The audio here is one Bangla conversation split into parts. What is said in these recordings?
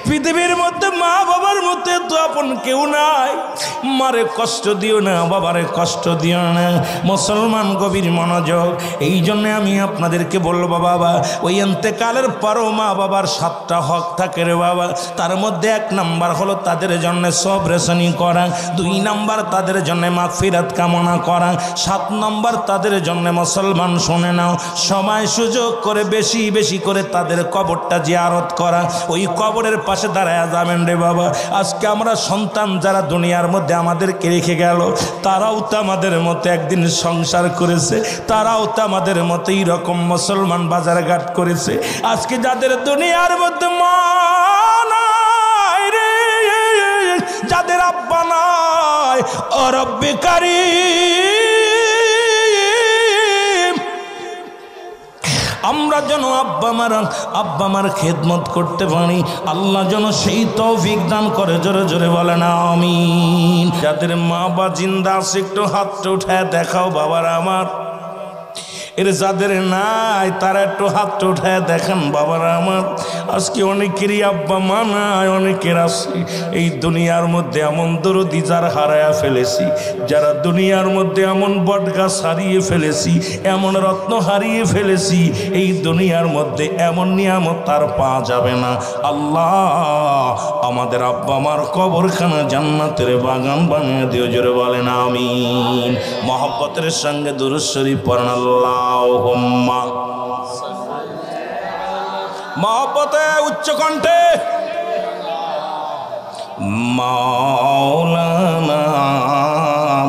পৃথিবীর মধ্যে মা বাবার মধ্যে তো আপন কেউ নাই। মারে কষ্ট দিও না, বাবারে কষ্ট দিও না। মুসলমান গভীর মনোযোগ। এই জন্য আমি আপনাদেরকে বলবো বাবা, ওই ইন্তেকালের পরও মা বাবার 7টা হক থাকে রে বাবা। তার মধ্যে 1 নাম্বার হলো তাদের জন্য সবরেশনি করা, 2 নাম্বার তাদের জন্য মাগফিরাত কামনা করা, 7 নাম্বার তাদের জন্য মুসলমান শুনে নাও সময় সুযোগ করে বেশি বেশি করে তাদের কবরটা জিয়ারত করা। ওই কবরের পাশে দাঁড়ায় যাবেন রে বাবা। আজকে আমরা সন্তান যারা দুনিয়ার মধ্যে আমাদেরকে রেখে গেল, তারাও তো আমাদের মতো একদিন সংসার করেছে, তারাও তো আমাদের মতো এইরকম মুসলমান বাজারঘাট করেছে। আজকে যাদের দুনিয়ার মধ্যে মা নাই রে, যাদের আব্বা নাই, ও রব্বে কারীম, আমরা যেন আব্বা মার খেদমত করতে পারি। আল্লাহ যেন সেই তৌফিক দান করে। জোরে জোরে বলেন আমিন। যাদের মা বা জিন্দা আছে একটু হাতটা উঠায় দেখাও বাবারা আমার। এর যাদের নাই তারা একটু হাতটা উঠায় দেখেন বাবারা আমার। আজকে অনেকেরই আব্বা মা নাই, অনেকের আছে এই দুনিয়ার মধ্যে এমন দরদি যারা হারায়া ফেলেছি, যারা দুনিয়ার মধ্যে এমন বটগাছ হারিয়ে ফেলেছি, এমন রত্ন হারিয়ে ফেলেছি, এই দুনিয়ার মধ্যে এমন নিয়ামত তার পাওয়া যাবে না। আল্লাহ আমাদের আব্বা মার কবরখানা জান্নাতের বাগান বানিয়ে দিও। জোরে বলেন আমিন। মহব্বতের সঙ্গে দুরূদ শরীফ পড়েন আল্লাহুম্মা। মহব্বতে উচ্চ কণ্ঠে মাওলানা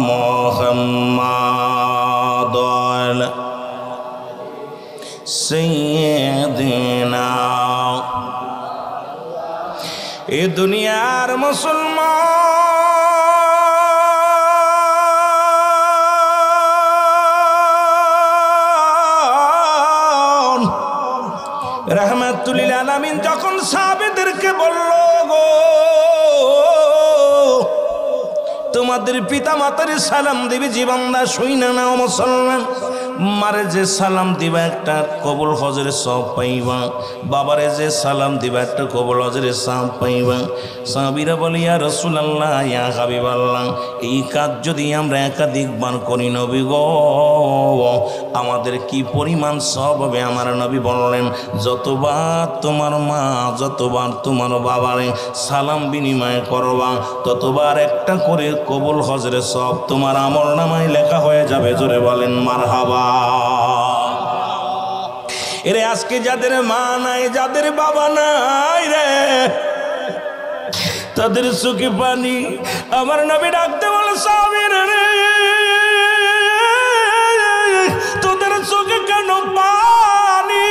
মুহাম্মাদ সাইয়্যিদিনা। এ দুনিয়ার মুসলমান রাহমাতুল লিল আলামিন যখন সাহাবীদেরকে বলল, গো তোমাদের পিতা মাতার সালাম দিবি, জীবনদা শুইনা নাও মুসলমান। মারে যে সালাম দিবা একটা কবুল হজরের সব পাইবা, বাবারে যে সালাম দিবা একটা কবুল হজরের সব পাইবা। সাহাবীরা বলে, ইয়া রাসূলুল্লাহ, ইয়া হাবিবাল্লাহ, এই কাজ যদি আমরা একাধিকবার করি নবী গো, আমাদের কি পরিমাণ সব হবে? আমার নবী বললেন, যতবার তোমার মা, যতবার তোমার বাবারে সালাম বিনিময় করবা, ততবার একটা করে কবুল হজরের সব তোমার আমল নামায় লেখা হয়ে যাবে। জোরে বলেন মারহাবা। এরে আজকে যাদের মা নাই, যাদের বাবা নাই রে, তাদের চোখে পানি। আমার নবী ডাকতে বলে, সাহাবীরা রে, তোদের চোখে কেন পানি?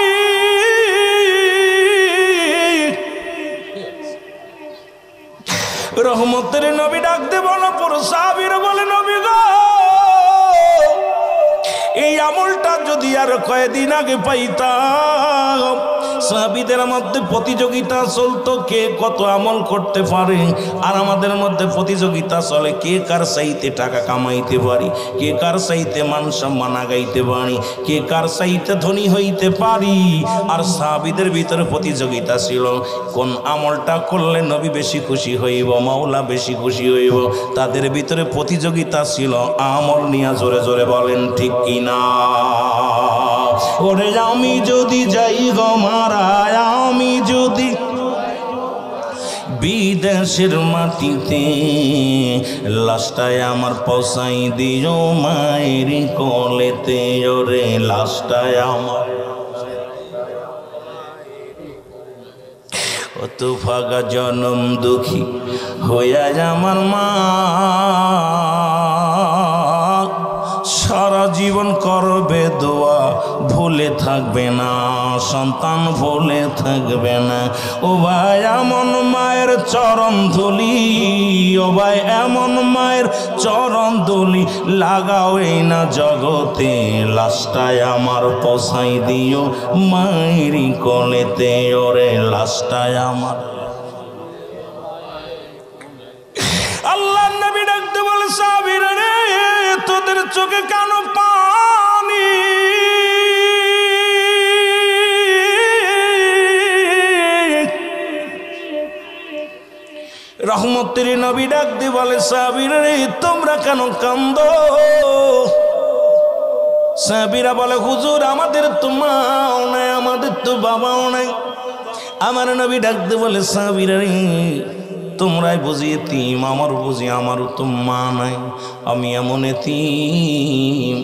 রহমতের নবী ডাকতে বলো, পুরো সাহাবীরা বলে, নবী গো, এই আমলটা যদি আর কয়েকদিন আগে পাইতাম। সাহাবীদের মধ্যে প্রতিযোগিতা চলতো, কে কত আমল করতে পারে। আর আমাদের মধ্যে প্রতিযোগিতা চলে, কে কার চাইতে টাকা কামাইতে পারি, কে কার চাইতে মান সম্মান আগাইতে পারি, কে কার চাইতে ধনী হইতে পারি। আর সাহাবীদের ভিতরে প্রতিযোগিতা ছিল, কোন আমলটা করলে নবী বেশি খুশি হইব, মাওলা বেশি খুশি হইব। তাদের ভিতরে প্রতিযোগিতা ছিল আমল নিয়ে। জোরে জোরে বলেন ঠিক কিনা? ওরে আমি যদি যাই গো মারা, আমি যদি বিদেশের মাটিতে, লাশটায় আমার পৌঁছাই দিও মায়ের কোলেতে। ওরে লাশটায় আমার অত ভাগা জনম দুঃখী হইয়া আমার মা, সারা জীবন করবে দোয়া, ভুলে থাকবে না সন্তান, ভুলে থাকবে না। ও ভাই এমন মায়ের চরণ ধুলি, ও ভাই এমন মায়ের চরণ ধুলি লাগাও এই না জগতে। লাশটায় আমার পৌঁছাই দিও মায়ের কোলেতে। ওরে লাশটায় আমার। আল্লাহ নবী ডাকতে বলে, সাহাবীরা রে, তোদের চোখে কেন পানি? রহমতের নবী ডাক দিয়ে বলে সাহাবীরা রে তোমরা কেন কান্দো? সাহাবীরা বলে হুজুর আমাদের তো মাও নাই, আমাদের তো বাবাও নাই। আমার নবী ডাক দিয়ে বলে সাহাবীরা রে তোমরাই বুঝি এতিম, আমার বুঝি আমারও তো মা নাই। আমি এমন এতিম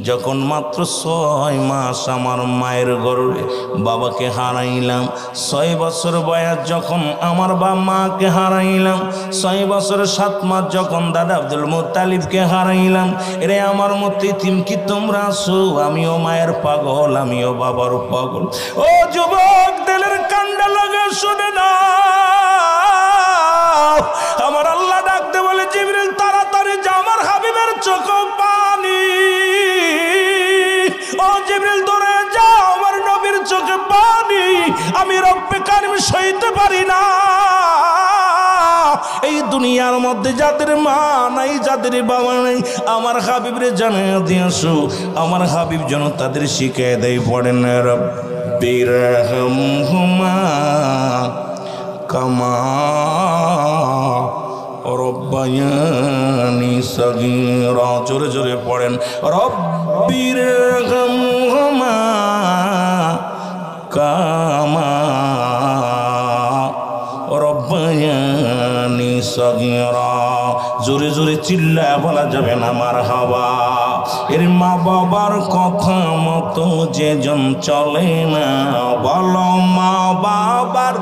যখন মাত্র 6 মাস আমার মায়ের গর্ভে বাবাকে হারাইলাম। 6 বছর বয়স যখন আমার মাকে হারাইলাম। 6 বছরের 7 মাস যখন দাদা আব্দুল মুত্তালিবকে হারাইলাম। এরে আমার মতো এতিম কি তোমরা আছো? আমিও মায়ের পাগল, আমিও বাবার পাগল। ও যুবক দিলের কান্ডা লাগা শুনে না, আমার আল্লাহ ডাকতে বলে জিবরিল তাড়াতাড়ি যা, আমার হাবিবের চোখ পানি। ও জিবরিল দৌড়ে যাও, আমার নবীর চোখে পানি। আমি রব্বে কারিম সইতে পারি না। এই দুনিয়ার মধ্যে যাদের মা নাই, যাদের বাবা নাই, আমার হাবিবরে জানাইয়া দিয়েছো। আমার হাবিব যেন তাদের শিখিয়ে দেয়। পড়েন রব্বির হামহুমা কামা রব্বায়ানি সগীরা। জোরে জোরে পড়েন রব্বির হামহুমা কামা রব্বায়ানি সগীরা। জোরে জোরে চিল্লায় বলা যাবে না মারহাবা। এর মা বাবার কথা মতো যেজন চলে না, বলো মা বাবার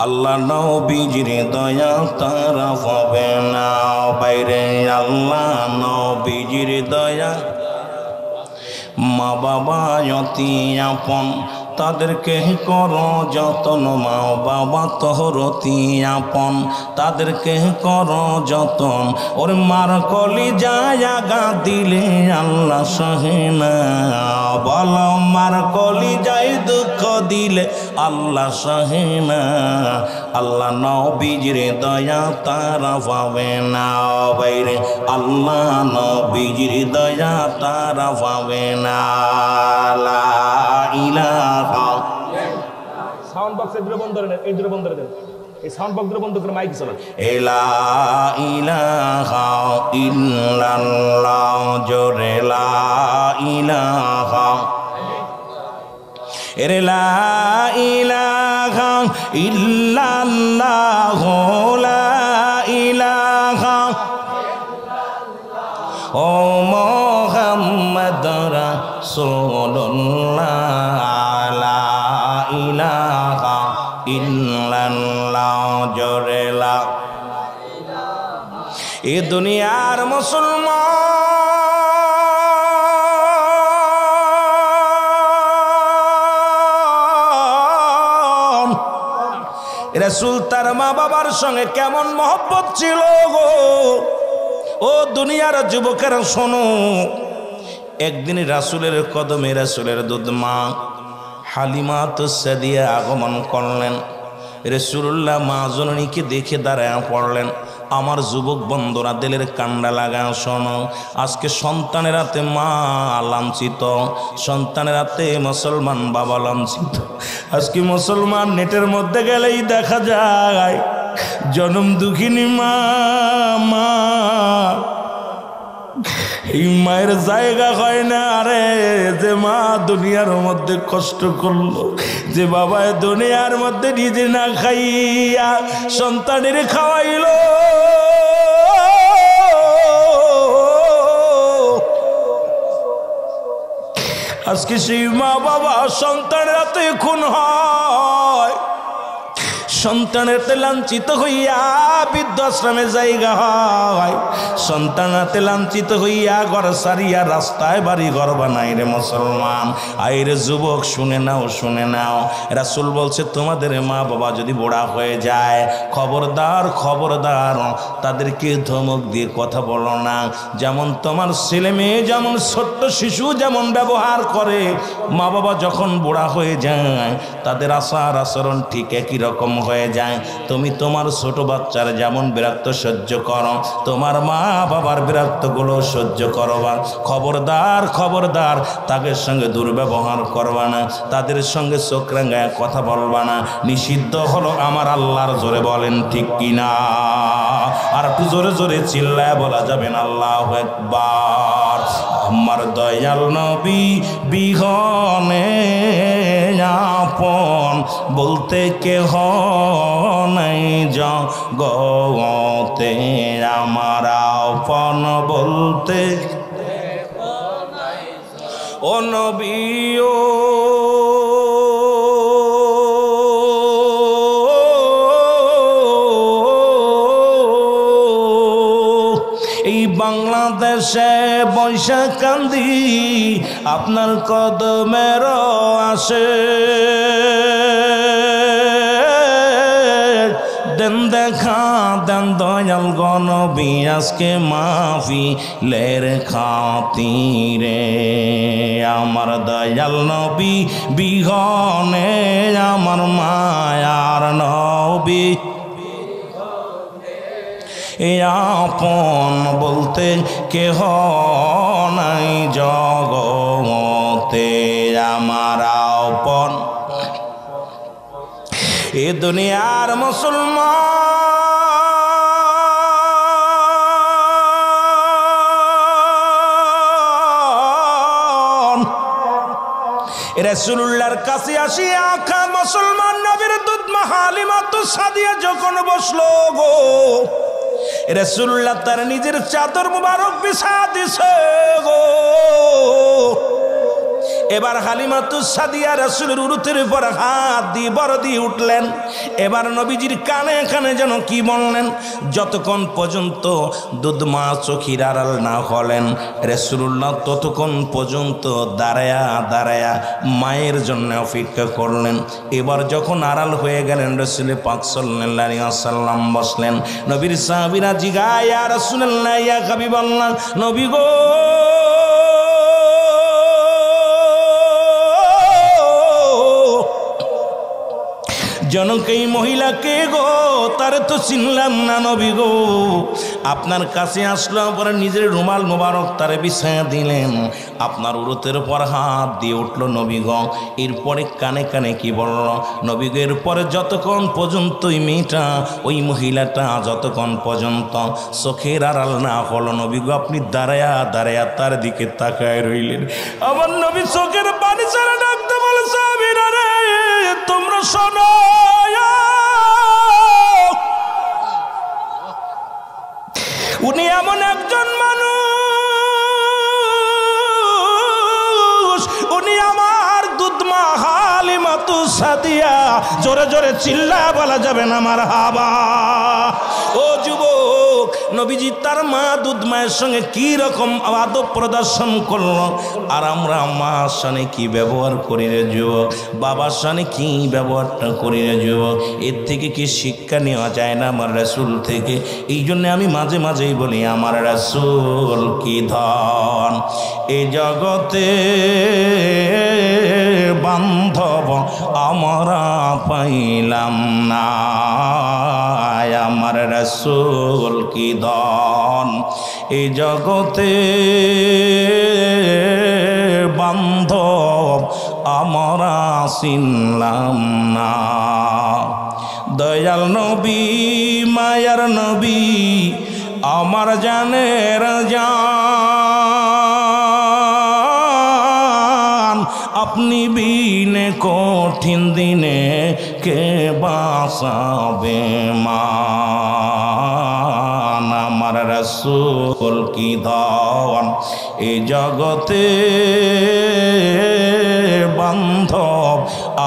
আল্লাহ নবীজির দয়া তারা পাবে না। বাইরে আল্লাহ নবীজির দয়া। মা বাবা অতি আপন, তাদেরকে করো যতন। মা বাবা তোর অতি আপন, তাদেরকে করো যতন। ওর মার কলি যায় আগা দিলে আল্লাহ সহে না। বলো মার কলি যায় দুঃখ দিলে আল্লাহ সহে না। আল্লাহ নবীজির দয়া তারা পাবে না। বাইরে আল্লাহ নবীজির দয়া তারা পাবে না। লা ইলাহা। সাউন্ড বক্স এর বন্ধ করে দেন, এই দুটো বন্ধ করে দেন। এই সাউন্ড বক্স বন্ধ করে মাইক চালান। লা ইলাহা ইল্লাল্লাহ। জোরে লা ইলাহা। এরে লা ইলাহা ইল্লাল্লাহ। লা ইলাহা ও মুহাম্মদ রাসূলুল্লাহ। লা ইলাহা ইল্লাল্লাহ। জোরে লা। এ দুনিয়ার মুসলমান রাসূল তার মা বাবার সঙ্গে কেমন মহব্বত ছিল গো। ও দুনিয়ার যুবকেরা শোনো, একদিন রাসূলের কদমে রাসূলের দুধ মা হালিমা সাদিয়া আগমন করলেন। রাসূলুল্লাহ মা জননীকে দেখে দাঁড়ায় পড়লেন। আমার যুবক বন্ধুরা দিলের কান্ডা লাগা শোনো, আজকে সন্তানের হাতে মা লাঞ্ছিত, সন্তানের হাতে মুসলমান বাবা লাঞ্ছিত। আজকে মুসলমান নেটের মধ্যে গেলেই দেখা যায় জনম দুঃখিনী মা। মা এই মায়ের জায়গা হয় না। আরে যে মা দুনিয়ার মধ্যে কষ্ট করলো, যে বাবা দুনিয়ার মধ্যে নিজে না খাইয়া সন্তানের খাওয়াইলো, আজকে সেই মা বাবা সন্তানের হাতে খুন হয়, সন্তানের হাতে লাঞ্ছিত হইয়া বৃদ্ধাশ্রমে জায়গা হয়, সন্তান হাতে লাঞ্ছিত হইয়া ঘর সারিয়া রাস্তায় বাড়ি ঘর বানাই। রে মুসলমান, আইরে যুবক শুনে নাও, শুনে নাও। রাসূল বলছে তোমাদের মা বাবা যদি বুড়া হয়ে যায়, খবরদার খবরদার তাদেরকে ধমক দিয়ে কথা বলো না। যেমন তোমার ছেলে মেয়ে যেমন ছোট্ট শিশু যেমন ব্যবহার করে, মা বাবা যখন বুড়া হয়ে যায় তাদের আচার আচরণ ঠিক একই রকম হয়ে যায়। তুমি তোমার ছোট বাচ্চার যেমন বিরক্ত সহ্য করো, তোমার মা বাবার বিরক্তগুলো সহ্য করবা। খবরদার খবরদার, তাদের সঙ্গে দুর্ব্যবহার করবা না, তাদের সঙ্গে চোখ রাঙায় কথা বলবা না, নিষিদ্ধ হলো আমার আল্লাহর। জোরে বলেন ঠিক কিনা? আর একটু জোরে জোরে চিল্লায় বলা যাবেন আল্লাহু আকবার। আমার দয়াল নবী বিহনে আপন বলতে কেহ নাই জগতে, আমার আপন বলতে ও নবী ও এই বাংলাদেশে বৈশা কান্দি আপনার কদমের আসে, দেন দেখা দেন দয়াল গো নবী আজকে মাহফিলের খাতিরে। আমার দয়াল নবী বিহনে আমার মায়ার নবী আপন বলতে কেহ নাই জগতে, আমার আপন। এ দুনিয়ার মুসলমান রাসূলুল্লাহর কাছে আসিয়া আখা মুসলমান নবীর দুধ মা হালিমাতুস সাদিয়া যখন বসলো গো, রাসূলুল্লাহ তার নিজের চাদর মুবারক বিছায়া দিছে গো। এবার হালিমাতুস সাদিয়া রাসূলের উরুতের উপর হাত দিয়ে বড় দিয়ে উঠলেন। এবার নবীজির কানে কানে যেন কি বললেন, যতক্ষণ পর্যন্ত দুধমা চোখের আড়াল না হলেন রাসূলুল্লাহ ততক্ষণ পর্যন্ত দাঁড়ায়া দাঁড়ায়া মায়ের জন্য অপেক্ষা করলেন। এবার যখন আড়াল হয়ে গেলেন রাসূল পাক সাল্লাল্লাহু আলাইহি ওয়াসাল্লাম বসলেন। নবীর সাহাবীরা জিগায়, ইয়া রাসূলুল্লাহ ইয়া হাবিবাল্লাহ, নবী গো জনক এই মহিলাকে গো, তারে তো চিনলাম না নবী গো। আপনার কাছে আসলাম পরে নিজের রুমাল মোবারক তারে বিছায়া দিলেন, আপনার উরুতের উপর হাত দিয়ে উঠল নবী গো। এরপরে কানে কানে কি বলল নবী গো, এরপরে যতক্ষণ পর্যন্ত ওই মেয়েটা ওই মহিলাটা যতক্ষণ পর্যন্ত চোখের আড়াল না হলো নবী গো, আপনি দাঁড়ায়া দাঁড়ায়া তার দিকে তাকায় রইলেন। আমার নবী চোখের পানি ছাড়া ডাকতে বলেছে, আমিনা রে তোমরা শোনো, উনি এমন একজন মানুষ, উনি আমার দুধমা হালিমাতুস সাদিয়া। জোরে জোরে চিল্লা বলা যাবে না আমার হাবা। ও যুবক, নবীজি তার মা দুধমায়ের সঙ্গে কি রকম আদব প্রদর্শন করলো, আর আমরা মার সঙ্গে কি ব্যবহার করি রে যুবক, বাবার সঙ্গে কি ব্যবহারটা করি রে যুবক, এর থেকে কি শিক্ষা নেওয়া যায় না আমার রাসূল থেকে? এই জন্য আমি মাঝে মাঝেই বলি আমার রাসূল কি ধন, এই জগতে বান্ধব আমরা পাইলাম না, আমার রাসূল কি ধন, এই জগতে বান্ধব আমরা চিনলাম না। দয়াল নবী মায়ার নবী আমার জানের জান, আপনি বিনে কঠিন দিনে কে বাঁচাবে মান, আমার রাসূল কি ধন, এই জগতে বান্ধব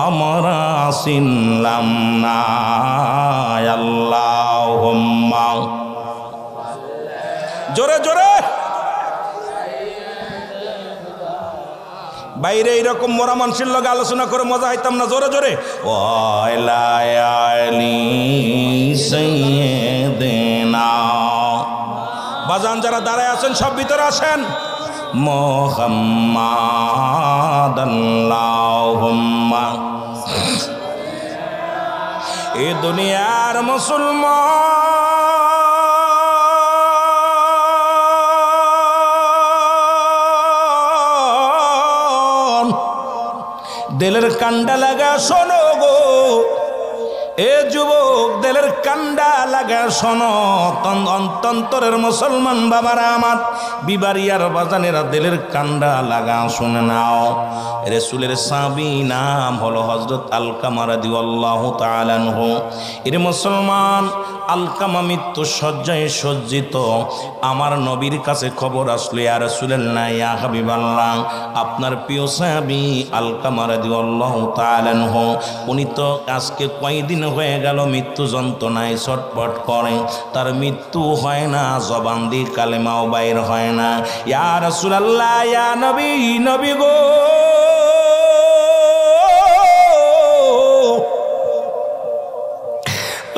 আমরা চিনলাম না। আল্লাহুম্মা জোরে জোরে বাইরে এইরকম মরা মানুষের লগে আলোচনা করে মজা হইতাম না? জোরে জোরে বাজান যারা দাঁড়ায় আছেন সব ভিতরে আসেন। মুহাম্মাদ আল্লাহুম্মা এ দুনিয়ার মুসলমান দিলের কান্ডা লাগা শোনো গো, এ যুবক দিলের কান্ডা লাগা শোনো, অন্তরের মুসলমান বাবারা আমার, বিবারিয়ার বাজানেরা দিলের কান্ডা লাগা শুনে নাও। রাসূলের সাহাবী নাম হলো হযরত আলকামা রাদিয়াল্লাহু তাআলা আনহু। এর মুসলমান আলকামা মৃত্যু শয্যায় সজ্জিত। আমার নবীর কাছে খবর আসলো, ইয়া রাসূলুল্লাহ, ইয়া হাবিবাল্লাহ, আপনার প্রিয় সাহাবী আলকামা রাদিয়াল্লাহু তাআলা আনহু উনি তো আজকে কয়দিন হয়ে গেল মৃত্যু যন্ত্রণায় ছটফট করে, তার মৃত্যু হয় না, জবান দিয়ে কালেমাও বাইর হয় না। ইয়া রাসূলুল্লাহ, ইয়া নবী, নবী গো,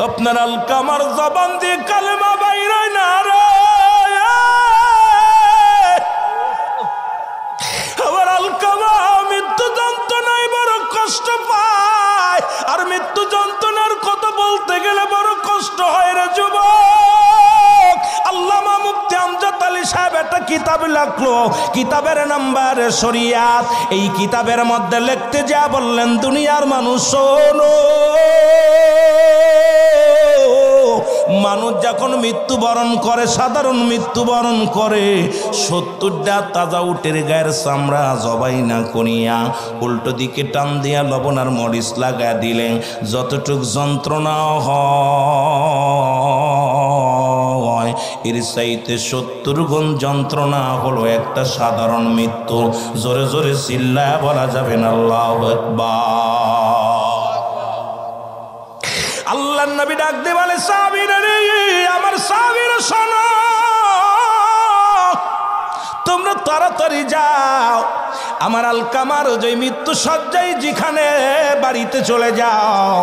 আপনার আলকামার জবান দিয়ে কালেমা বাইর হয় না রে, আমার আলকামা মৃত্যু যন্ত্রণায় বড় কষ্ট পায়, আর মৃত্যু যন্ত্রণার কথা বলতে গেলে বড় কষ্ট হয় রে যুবক। আল্লামা মুফতি আমজাদ আলী সাহেব একটা কিতাব লিখলো, কিতাবের নাম্বার শরিয়াত। এই কিতাবের মধ্যে লিখতে যা বললেন, দুনিয়ার মানুষ শোনো, মানুষ যখন মৃত্যুবরণ করে, সাধারণ মৃত্যুবরণ করে, 70টা তাজা উটের গায়ের চামড়া জবাই না করিয়া উল্টো দিকে টান দিয়া লবণ আর মরিচ লাগা দিলেন, যতটুক যন্ত্রণা হয় এর চাইতে 70 গুণ যন্ত্রণা হলো একটা সাধারণ মৃত্যু। জোরে জোরে চিল্লায়া বলা যাবে না আল্লাহু আকবার। আল্লাহর নবী ডাক দিয়ে বলে, সাহাবীরা রে, আমার সাহাবীরা শোনো, তোমরা তাড়াতাড়ি যাও, আমার আলকামার যে মৃত্যু সজ্জায় যেখানে বাড়িতে চলে যাও,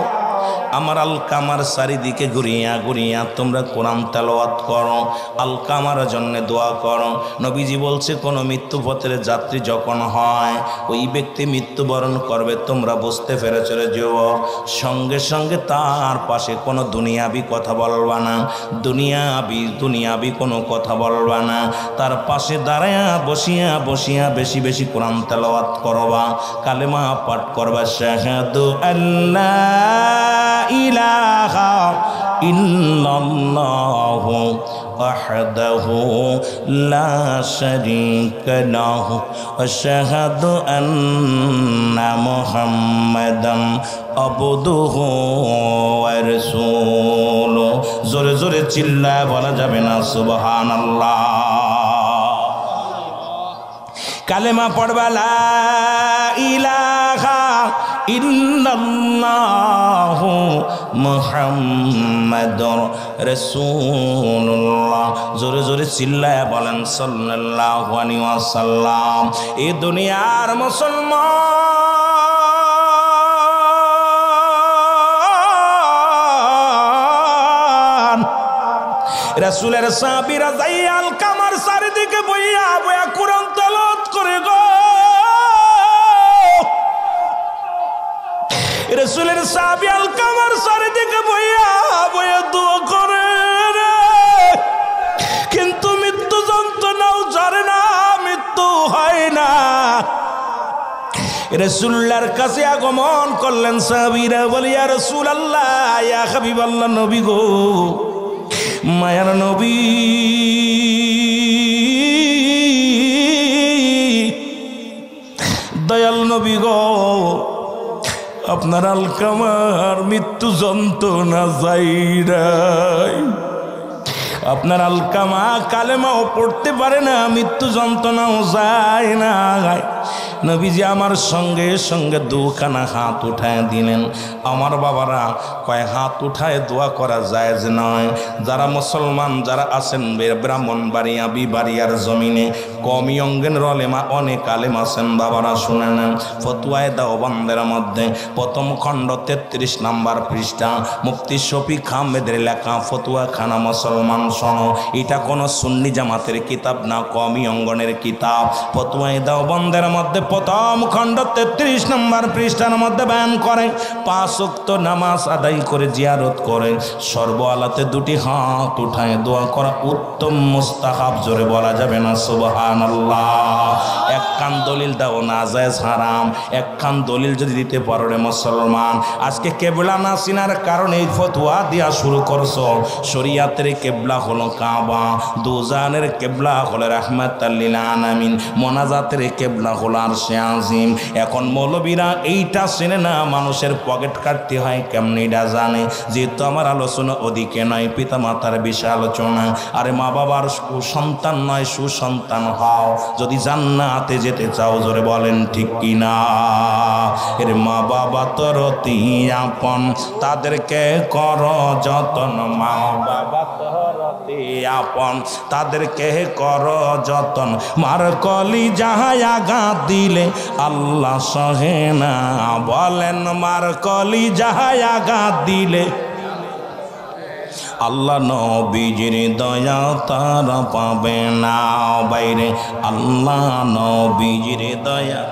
আমার আলকামার চারিদিকে ঘুরিয়া ঘুরিয়া তোমরা কোরআন তেলাওয়াত করো, আলকামার জন্য দোয়া করো। নবীজি বলছে, কোনো মৃত্যুপথের যাত্রী যখন হয়, ওই ব্যক্তি মৃত্যুবরণ করবে, তোমরা বুঝতে পেরেছো রে যুবক, সঙ্গে সঙ্গে তার পাশে কোনো দুনিয়াবি কথা বলবা না, দুনিয়াবি কোনো কথা বলবা না, তার পাশে দাঁড়ায়া বসিয়া বসিয়া বেশি বেশি কোরআন তেলাওয়াত করবা, কালেমা পাঠ করবা, শাহাদু আল্লাহ ইলাহা ইল্লাল্লাহু ওয়াহদাহু লা শারীকা লাহু আশহাদু আন্না মুহাম্মাদান আবদুহু ওয়া রাসূলুহু। জোরে জোরে চিল্লায় বলা যাবে না সুবহানাল্লাহ। কালেমা পড়বা, লা ইলাহা ইল্লাল্লাহু মুহাম্মাদুর রাসূলুল্লাহ। জোরে জোরে চিল্লায়া বলেন সাল্লাল্লাহু আলাইহি ওয়াসাল্লাম। এই দুনিয়ার মুসলমান রাসূলের সাহাবীরা যাইয়া আলকামার চারিদিকে বইয়া বইয়া কোরআন তেলাওয়াত করে গো, রাসূলের সাহাবী আলকামার চারিদিকে বইয়া বইয়া দোয়া করে রে, কিন্তু মৃত্যু যন্ত্রণাও জানে না, মৃত্যু হয় না। রাসূলুল্লাহর কাছে আগমন করলেন সাহাবীরা, বলে, ইয়া রাসূলুল্লাহ, ইয়া হাবিবাল্লাহ, নবী গো, মায়ার নবী, দয়াল নবী গো, আপনার আলকামার মৃত্যু যন্ত্রণা যাই নাই, আপনার আলকামা কালেমাও পড়তে পারে না, মৃত্যু যন্ত্রণাও যায় না। নবীজি আমার সঙ্গে সঙ্গে দুখানা হাত উঠায় দিলেন। আমার বাবারা কয়, হাত উঠায় দোয়া করা জায়েজ নয়। যারা মুসলমান যারা আছেন ব্রাহ্মণবাড়িয়া বিবাড়িয়ার জমিনে, কমি অঙ্গের রলেমা অনেক আলেম আছেন বাবারা, শুনে নেন। ফতুয়ায়ে দেওবন্দের মধ্যে প্রথম খণ্ড 33 নম্বর পৃষ্ঠা, মুফতি শফিক আহমেদের লেখা ফতুয়াখানা। মুসলমান শোনো, এটা কোনো সুন্নি জামাতের কিতাব না, কমি অঙ্গনের কিতাব। ফতুয়ায়ে দেওবন্দের মধ্যে প্রথম খণ্ড 33 নম্বর পৃষ্ঠার মধ্যে বয়ান করে 5 ওয়াক্ত নামাজ আদায় করে জিয়ারত করে সর্বআলাতে দুটি হাত উঠায় দোয়া করা উত্তম মুস্তাহাব। জোরে বলা যাবে না সুবহানাল্লাহ। এক কান দলিল দাও নাজায়েজ হারাম, এক কান দলিল যদি দিতে পারো রে মুসলমান, আজকে কেবলা না চিনার কারণে এই ফতোয়া দিয়া শুরু করছো। শরীয়তের কেবলা হলো কাবা, দুজানের কেবলা হলো রাহমাতাল লিল আলামিন, মোনাজাতের কেবলা হলো আরশে আজিম। এখন মৌলবীরা এইটা চেনে না, মানুষের পকেট কাটতে হয় কেমনি এটা জানে। যেহেতু আমার আলোচনা ওদিকে নয়, পিতা মাতার বিষয় আলোচনা। আরে মা বাবার সন্তান নয়, সুসন্তান হও যদি জান্নাতে যেতে চাও। জোরে বলেন ঠিক কিনা? এর মা বাবা তোর অতি আপন, তাদেরকে কর যতন। মা বাবা তোর অতি আপন, তাদেরকে কর যতন। মার কলি যাহাই আঘাত দিলে আল্লাহ সহে না। বলেন মার কলি যাহাই আঘাত দিলে আল্লাহ নবীজির দয়া তারা পাবে না। বাইরে আল্লাহ নবীজির দয়া।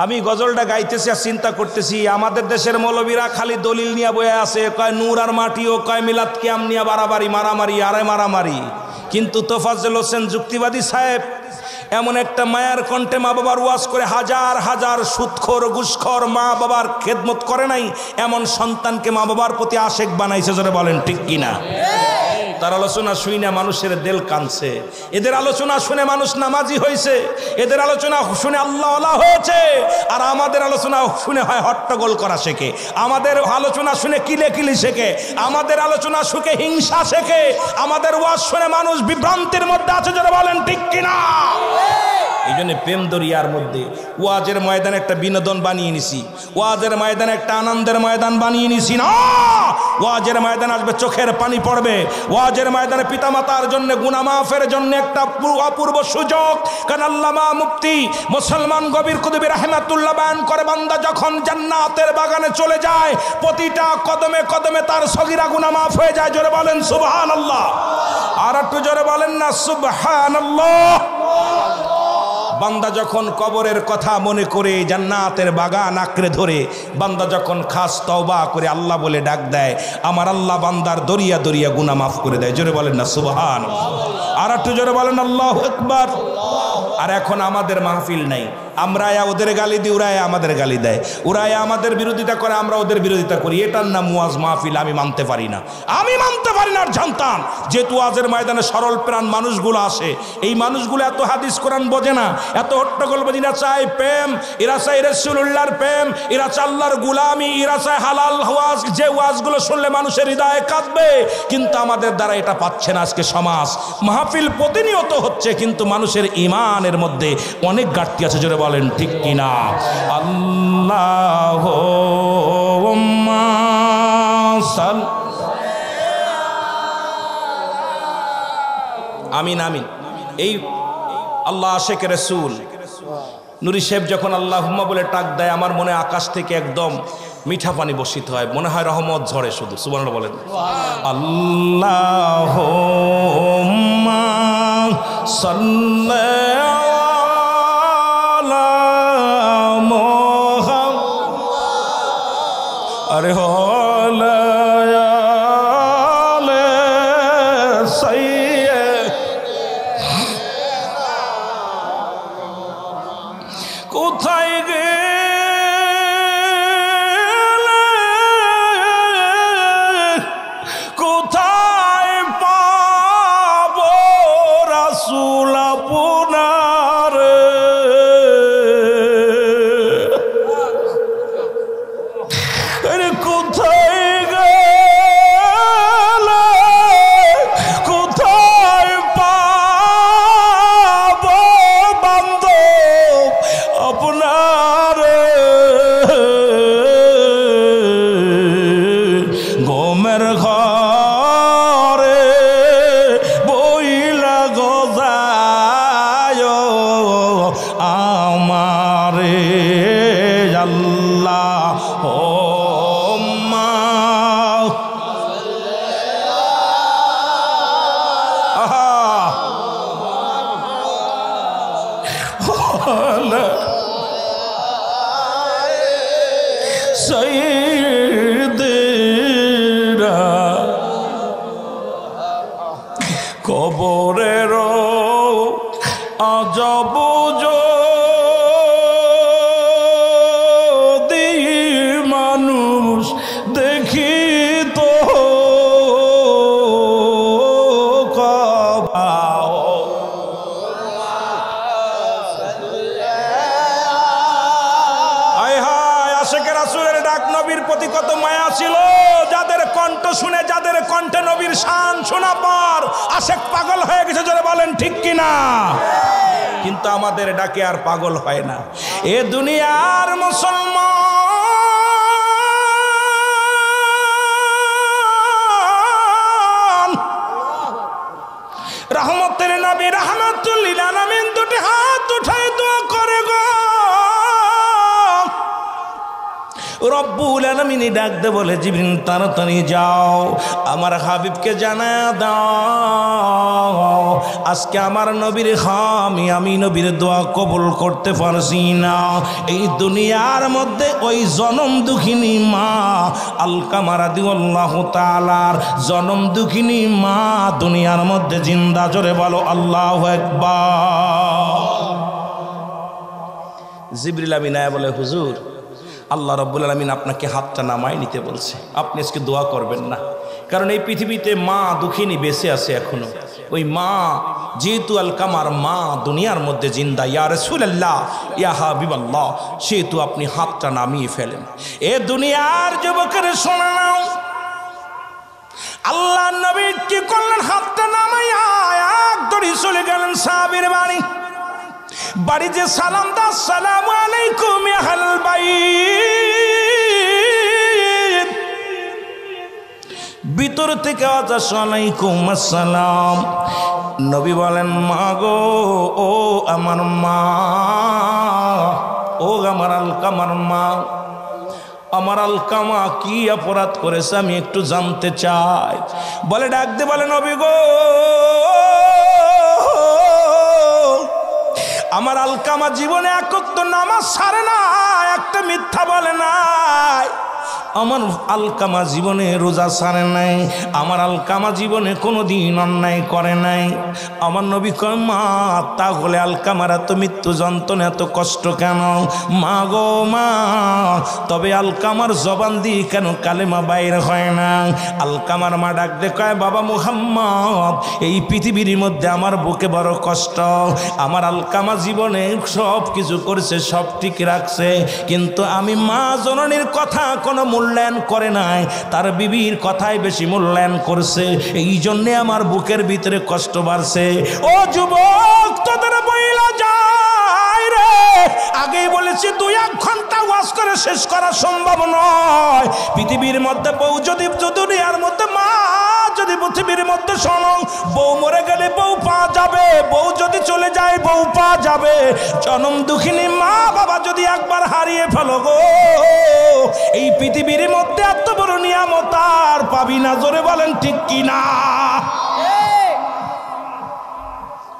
আমি গজলটা গাইতেছি আর চিন্তা করতেছি, আমাদের দেশের মৌলবীরা খালি দলিল নিয়ে বয়ে আছে, কয় নূর আর মাটি ও কয় মিলাদ কিয়াম নিয়ে বাড়াবাড়ি মারামারি আরে মারামারি। কিন্তু তোফাজ্জল হোসেন যুক্তিবাদী সাহেব এমন একটা মায়ার কণ্ঠে মা বাবার ওয়াজ করে হাজার হাজার সুদখোর ঘুষখোর মা বাবার খেদমত করে নাই এমন সন্তানকে মা বাবার প্রতি আশেক বানাইছে। জোরে বলেন ঠিক কিনা? তার আলোচনা শুনে মানুষের দিল কাঁদছে, এদের আলোচনা শুনে মানুষ নামাজি হয়েছে, এদের আলোচনা শুনে আল্লাহওয়ালা হয়েছে। আর আমাদের আলোচনা শুনে হয় হট্টগোল করা শেখে, আমাদের আলোচনা শুনে কিলে কিলি শেখে, আমাদের আলোচনা শুনে হিংসা শেখে, আমাদের ওয়াজ শুনে মানুষ বিভ্রান্তির মধ্যে আছে। যারা বলেন ঠিক কিনা? এই জন্য প্রেম দরিয়ার মধ্যে ওয়াজের ময়দান একটা বিনোদন বানিয়ে নিছি, ওয়াজের ময়দান একটা আনন্দের ময়দান বানিয়ে নিছি না। ওয়াজের ময়দান আসবে চোখের পানি পড়বে, ওয়াজের ময়দানে পিতামাতার জন্য গুনাহ মাফের জন্য একটা অপূর্ব সুযোগ। কারণ আল্লামা মুফতি মুসলমান গবির কুতুবী রাহমাতুল্লাহ বয়ান করে, বান্দা যখন জান্নাতের বাগানে চলে যায় প্রতিটা কদমে কদমে তার সগীরা গুনাহ মাফ হয়ে যায়। জোরে বলেন সুবহানাল্লাহ। আর একটু জোরে বলেন না সুবহানাল্লাহ। বান্দা যখন কবরের কথা মনে করে জান্নাতের বাগান আঁকড়ে ধরে, বান্দা যখন খাস তওবা করে আল্লাহ বলে ডাক দেয়, আমার আল্লাহ বান্দার দরিয়া দরিয়া গুনাহ মাফ করে দেয়। জোরে বলেন না সুবহানাল্লাহ। আর একটু জোরে বলেন আল্লাহু আকবার। আর এখন আমাদের মাহফিল নাই, আমরা ওদের গালি দিই, ওরা আমাদের গালি দেয়, ওরা আমাদের বিরোধিতা করে, আমরা ওদের বিরোধিতা করি। এটার নাম ওয়াজ মাহফিল। আমি মানতে পারি না, আমি মানতে পারি না। আর জানতাম যেহেতু ওয়াজের ময়দানে সরল প্রাণ মানুষগুলো আসে, এই মানুষগুলো এত হাদিস কোরআন বোঝে না, এত হট্টগোল বোঝে না। চায় প্রেম, এরা চায় রাসূলুল্লাহর প্রেম, এরা চায় আল্লাহর গোলামি, এরা চায় হালাল ওয়াজ। যে ওয়াজগুলো শুনলে মানুষের হৃদয়ে কাঁদবে, কিন্তু আমাদের দ্বারা এটা পাচ্ছে না। আজকে সমাজ মাহফিল প্রতিনিয়ত হচ্ছে, কিন্তু মানুষের ঈমানের মধ্যে অনেক ঘাটতি আছে। জোরে বলেন ঠিক কিনা? আল্লাহুম্মা সাল্লি। আমিন আমিন। এই আল্লাহ আশেক রাসূল নুরি সাহেব যখন আল্লাহুম্মা বলে টাক দেয়, আমার মনে আকাশ থেকে একদম মিঠা পানি বর্ষিত হয়, মনে হয় রহমত ঝরে শুধু। সুবহানাল্লাহ বলেন। আল্লাহুম্মা সাল্লি আলা মুহাম্মাদ। আরে হলা কোথায় গেলে, কোথায় পাবো রাসূল আপনার? কোথায় গেলে, কোথায় পাবো বান্ধব আপনার? গোমের ঘরে বইলা গজায় আমারে আল্লাহ সাইয়েদেরা কবরের আজব যদি মানুষ দেখিত প্রতি কত মায়া ছিল, যাদের কণ্ঠ শুনে, যাদের কণ্ঠে নবীর শান শোনা পর আশেক পাগল হয়ে গেছে, যারা বলেন ঠিক কিনা। কিন্তু আমাদের ডাকে আর পাগল হয় না এ দুনিয়ার মুসলমান। রহমতের নবী রাহমাতুল লিল আলামিন দুটি হাত উঠায় দোয়া করে গো রব্বুল আলামিন ডাক দে বলে জিবরিল তাড়াতাড়ি যাও আমার হাবিবকে জানায়া দাও আজকে আমার নবীর আমি নবীর দোয়া কবুল করতে পারছি না। এই দুনিয়ার মধ্যে ওই জনম দুঃখিনী মা আলকামা রাদিয়াল্লাহু তাআলার জনম দুঃখিনী মা দুনিয়ার মধ্যে জিন্দা। জোরে বলো আল্লাহু আকবার। জিবরিল আমিন আয়া বলে হুজুর আল্লাহ রাব্বুল আলামিন আপনাকে হাতটা নামায় নিতে বলছে, আপনি আজকে দোয়া করবেন না, কারণ এই পৃথিবীতে মা দুঃখিনী বেঁচে আছে এখনো। ওই মা যেহেতু আলকামার মা দুনিয়ার মধ্যে জিন্দা, ইয়া রাসূলুল্লাহ ইয়া হাবিবাল্লাহ, সেহেতু আপনি হাতটা নামিয়ে ফেলেন। এ দুনিয়ার যুবকের শোনা নাও, আল্লাহ নবী কি করলেন? হাতটা নামাইয়া এক দড়ি চলে গেলেন সাহাবীর বাড়ি। বাড়িতে সালাম দা, আসসালামু আলাইকুম ইয়া আহলাল বাইত। ভিতর থেকে আসসালামু আসসালাম। নবী বলেন মা গো, ও আমার মা, ও আমার আলকামার মা, আমার আলকামা কি অপরাধ করেছে আমি একটু জানতে চাই। বলে ডাক দে বলে নবী গো, আমার আলকামা জীবনে একত্র নামাজ ছাড়ে না, একটা মিথ্যা বলে নাই। আমার আলকামা জীবনে রোজা ছাড়ে নাই, আমার আলকামা জীবনে কোনো দিন অন্যায় করে নাই। আমার নবী কয় মা তাহলে আলকামার এত মৃত্যু যন্ত্রণা এত কষ্ট কেন? মা গো মা, তবে আলকামার জবান দিয়ে কেন কালেমা বাইর হয় না? আলকামার মা ডাক দে কয় বাবা মুহাম্মদ, এই পৃথিবীর মধ্যে আমার বুকে বড় কষ্ট। আমার আলকামা জীবনে সব কিছু করেছে, সব ঠিক রাখছে, কিন্তু আমি মা জননীর কথা কোনো মূল্যায়ন করে নাই, তার বিবির কথাই বেশি মূল্যায়ন করছে। এই জন্যে আমার বুকের ভিতরে কষ্ট বাড়ছে। ও যুবক, তোদের বইলা যায় রে, আগেই বলেছি 2-1 ঘন্টা ওয়াজ করে শেষ করা সম্ভব নয়। পৃথিবীর মধ্যে বউ যদি দুনিয়ার মধ্যে মা যদি পৃথিবীর মধ্যে শোনো, বউ মরে গেলে বউ পাওয়া যাবে, বউ যদি চলে যায় বউ পাওয়া যাবে। জনম দুঃখিনী মা বাবা যদি একবার হারিয়ে ফেলো গো, এই পৃথিবীর মধ্যে এত বড় নিয়ামত আর পাবি না। জোরে বলেন ঠিক কি না?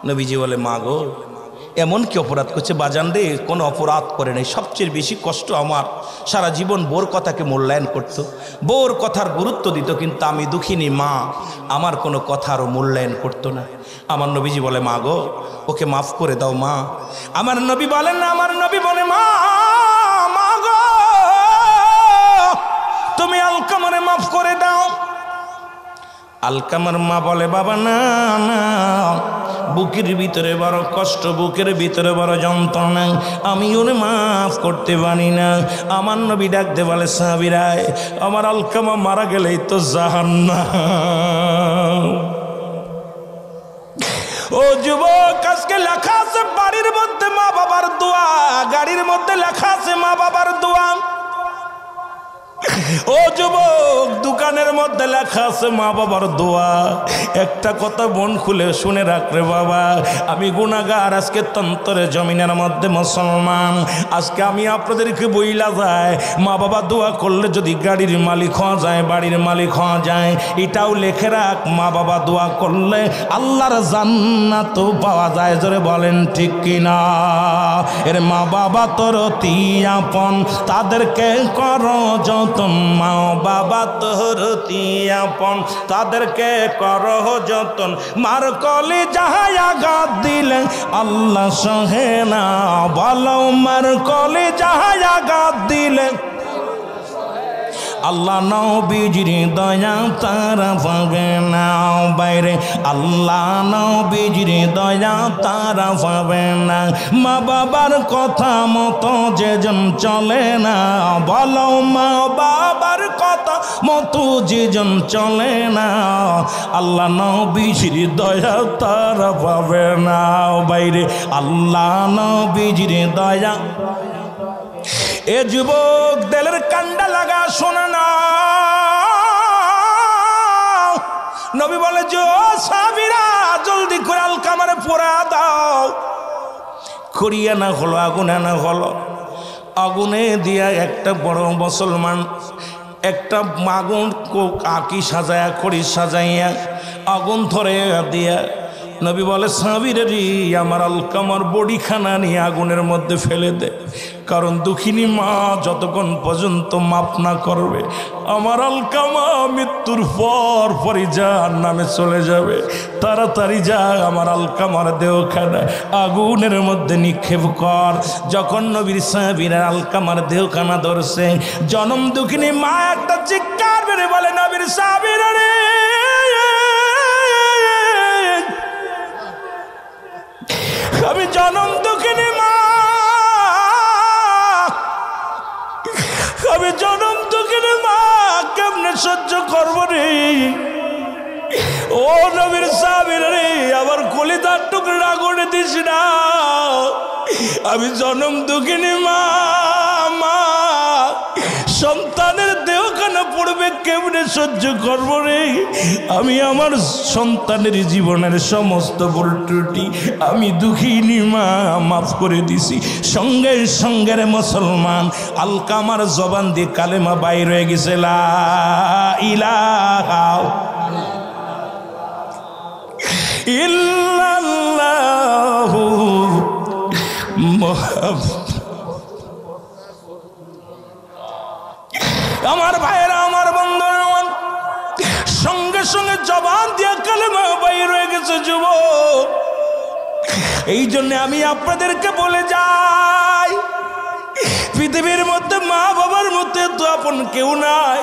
নবীজি বলে মা গো, এমন কি অপরাধ করছে? বাজান রে, কোনো অপরাধ করে নাই। সবচেয়ে বেশি কষ্ট আমার, সারা জীবন বোর কথাকে মূল্যায়ন করতো, বোর কথার গুরুত্ব দিত, কিন্তু আমি দুঃখিনী মা, আমার কোনো কথারও মূল্যায়ন করতো না। আমার নবীজি বলে মা গো, ওকে মাফ করে দাও মা। আমার নবী বলেন না, আমার নবী বলে মা, মা গো তুমি আলকামারে মাফ করে দাও। আলকামার মা বলে বাবা না না, বুকের ভিতরে বড় কষ্ট, বুকের ভিতরে বড় যন্ত্রণা, আমি ওরে মাফ করতে পারি না। আমার নবী ডাকতে বলে সাহাবীরা, আমার আলকামা মারা গেলেই তো জাহান্নাম। ও যুবক, আজকে লেখা আছে বাড়ির মধ্যে মা বাবার দোয়া, গাড়ির মধ্যে লেখা আছে মা বাবার দোয়া। ও যুবক, যুবক দোকানের মধ্যে লেখা আছে মা বাবার দোয়া। একটা কথা মন খুলে শুনে রাখরে বাবা, আমি গুনাহগার আজকে তন্তরে জমিনের মধ্যে মুসলমান। আজকে আমি আপনাদেরকে বইলা যায়, মা বাবা দোয়া করলে যদি গাড়ির মালিক হওয়া যায়, বাড়ির মালিক হওয়া যায়, এটাও লেখে রাখ, মা বাবা দোয়া করলে আল্লাহর জান্নাত পাওয়া যায়। জোরে বলেন ঠিক কিনা? এর মা বাবা তোর অতি আপন, তাদেরকে করো যতন। মা বাবা তোর অতি আপন, তাদেরকে করো যতন। মার কলি যাহাই আঘাত দিলে আল্লাহ সহে না, বলো মার কলি যাহাই আঘাত দিলে আল্লাহ নবীজির দয়া তারা পাবে না বাইরে, আল্লাহ নবীজির দয়া তারা পাবে না। মা বাবার কথা মতো যেজন চলে না, বলো মা বাবার কথা মতো যেজন চলে না, আল্লাহ নবীজির দয়া তারা পাবে না বাইরে, আল্লাহ নবীজির দয়া। এ যুবক দিলের কান্ডা লাগা শোনে না, নবী বলে যে ও সাহাবীরা জলদি করে আলকামারে পোড়া দাও। খড়িয়া না হলো, আগুনে না হলো, আগুনে দিয়া একটা বড় মুসলমান একটা আগুন আঁকি সাজায়া খড়ি সাজাইয়া আগুন ধরে দিয়া নবী বলে সাহাবীরা রে আমার আলকামার বডিখানা নিয়ে আগুনের মধ্যে ফেলে দে, কারণ দুঃখিনী মা যতক্ষণ পর্যন্ত মাপ না করবে আমার আলকামা মৃত্যুর পর পরই জাহান্নামে চলে যাবে। তাড়াতাড়ি যা আমার আলকামার দেহখানা আগুনের মধ্যে নিক্ষেপ কর। যখন নবীর সাহাবীরা আলকামার দেহখানা ধরছে, জনম দুঃখিনী মা একটা চিৎকার মেরে বলে নবীর সাহাবীরা রে আমি জনম দুঃখিনী মা, আমি জনম দুঃখিনী মা, কেমনে সহ্য করবো রে? ও নবীর সাহাবীরা রে আমার কলিজার টুকরা করে দিস না, আমি জনম দুঃখিনী মা। মা সন্তানের দেহখানা পড়বে কেমনে সহ্য করবো রে? আমি আমার সন্তানের জীবনের সমস্ত ভুল ত্রুটি আমি দুঃখিনী মা মাফ করে দিছি। সঙ্গে সঙ্গে রে মুসলমান আলকামার জবান দিয়ে কালেমা বাইর হয়ে গেছে, লা ইলাহা ইল্লাল্লাহু মুহাম্মাদ। আমার ভাইয়েরা, আমার বন্ধুরা, আমার সঙ্গে সঙ্গে জবান দিয়ে কালেমা বাইর হয়ে গেছে যুবক। এই জন্য আমি আপনাদেরকে বলে যাই, পৃথিবীর মধ্যে মা বাবার মধ্যে তো আপন কেউ নাই।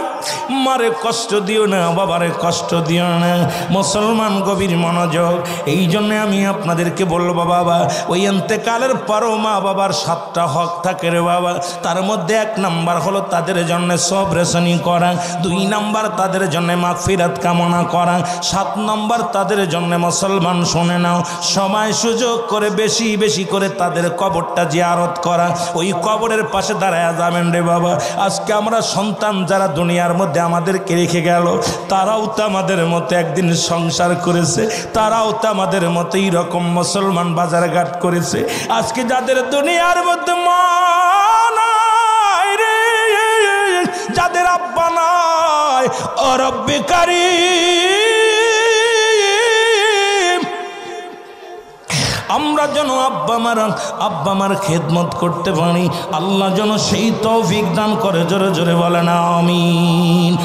মারে কষ্ট দিও না, বাবারে কষ্ট দিও না। মুসলমান গভীর মনোযোগ। এই জন্য আমি আপনাদেরকে বলবো বাবা, ওই ইন্তেকালের পরও মা বাবার 7টা হক থাকে রে বাবা। তার মধ্যে 1 নাম্বার হলো তাদের জন্য সবরেশনি করা, 2 নাম্বার তাদের জন্য মাগফিরাত কামনা করা, 7 নাম্বার তাদের জন্য মুসলমান শুনে নাও সময় সুযোগ করে বেশি বেশি করে তাদের কবরটা জিয়ারত করা। ওই কবরের পাশে দাঁড়ায় যাবেন রে বাবা। আজকে আমরা সন্তান যারা দুনিয়ার মধ্যে আমাদেরকে রেখে গেল, তারাও তো আমাদের মতো একদিন সংসার করেছে, তারাও তো আমাদের মতো এইরকম মুসলমান বাজারঘাট করেছে। আজকে যাদের দুনিয়ার মধ্যে মা নাই রে, যাদের আব্বা নাই, ও রব্বে কারীম আমরা যেন আব্বা মার খেদমত করতে পারি। আল্লাহ যেন সেই তৌফিক দান করে। জোরে জোরে বলেন আমিন।